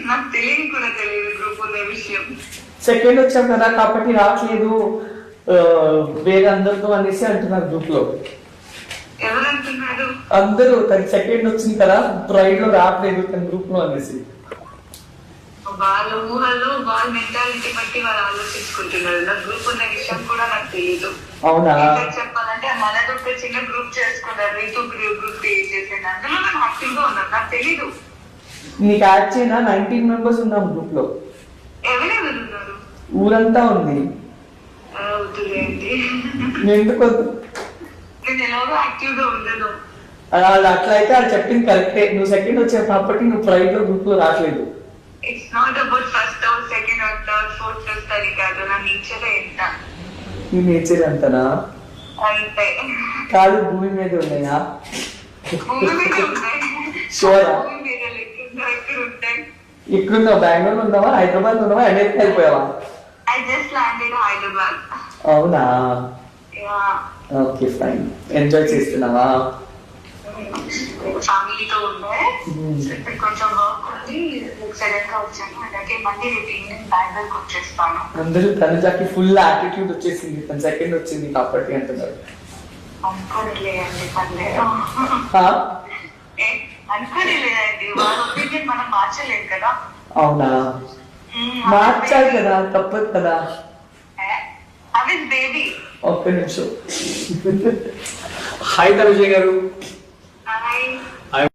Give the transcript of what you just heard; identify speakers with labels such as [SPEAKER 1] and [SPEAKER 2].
[SPEAKER 1] నాకు తెలియదు కూడా తెలియదు గ్రూప్ ఉన్న విషయం.
[SPEAKER 2] సెకండ్ వచ్చాం కదా కాబట్టి రావట్లేదు వేరే అందరితో అనేసి అంటున్నారు గ్రూప్ లో.
[SPEAKER 1] ఎవరు అంటున్నారు?
[SPEAKER 2] అందరూ తన సెకండ్ వచ్చింది కదా ప్రైడ్ లో రావట్లేదు తన గ్రూప్ లో అనేసి.
[SPEAKER 1] వాళ్ళ ఊహల్లో వాళ్ళ మెంటాలిటీ బట్టి వాళ్ళు ఆలోచించుకుంటున్నారు. నా గ్రూప్ ఉన్న విషయం కూడా నాకు తెలియదు.
[SPEAKER 2] అవునా?
[SPEAKER 1] చెప్పాలంటే మన గ్రూప్ చిన్న గ్రూప్ చేసుకున్నారు, రీతు గ్రూప్ క్రియేట్ చేసేది. అందులో నేను యాక్టివ్ గా ఉన్నాను. నాకు తెలీదు.
[SPEAKER 2] నీకు యాడ్ చేయనా? 19 మెంబర్స్ ఉన్నాం గ్రూప్ లో.
[SPEAKER 1] ఎవరెవరు ఉన్నారు?
[SPEAKER 2] ఊరంతా ఉంది.
[SPEAKER 1] వద్దులేండి,
[SPEAKER 2] ఎందుకు వద్దు?
[SPEAKER 1] నేను ఎలాగో యాక్టివ్ గా ఉండను.
[SPEAKER 2] అట్లా అయితే అది చెప్పింది కరెక్టే. నువ్వు సెకండ్ వచ్చావు కాబట్టి నువ్వు ప్రైడ్ లో గ్రూప్ లో రావట్లేదు.
[SPEAKER 1] It's not about first or second or third fourth fifth అని కాదు. నా నేచర్ ఎంత.
[SPEAKER 2] నీ నేచర్ అంతనా?
[SPEAKER 1] అంతే.
[SPEAKER 2] కాదు భూమి మీద ఉన్నాయా?
[SPEAKER 1] భూమి మీద ఉంటాయి.
[SPEAKER 2] షూరా?
[SPEAKER 1] భూమి మీద ఎక్కడ ఉంటాయి?
[SPEAKER 2] ఎక్కడున్నావు? బెంగళూరు ఉన్నావా, హైదరాబాద్ ఉన్నావా, అమెరికా వెళ్ళిపోయావా?
[SPEAKER 1] I just landed Hyderabad.
[SPEAKER 2] అవునా?
[SPEAKER 1] Yeah.
[SPEAKER 2] Okay fine. ఎంజాయ్ చేస్తున్నావా?
[SPEAKER 1] ఫ్యామిలీతో ఉండే ఇప్పుడు కొంచెం వర్క్ ఉంది, సడన్ గా వచ్చాను. అలాగే మళ్ళీ రేపు ఈవినింగ్ బెంగళూరుకి వచ్చేస్తాను.
[SPEAKER 2] అందరూ తనుజాకి ఫుల్ యాటిట్యూడ్ వచ్చేసింది, తన సెకండ్ వచ్చింది కాబట్టి అంటున్నారు.
[SPEAKER 1] అనుకోలేదండి, పర్లేదు. అనుకోలేదండి, వాళ్ళ ఒపీనియన్ మనం మార్చలేదు కదా.
[SPEAKER 2] అవునా? మార్చాలి కదా, తప్పదు కదా.
[SPEAKER 1] అవి బేబీ.
[SPEAKER 2] ఒక్క నిమిషం.
[SPEAKER 3] హాయ్ తనుజ గారు.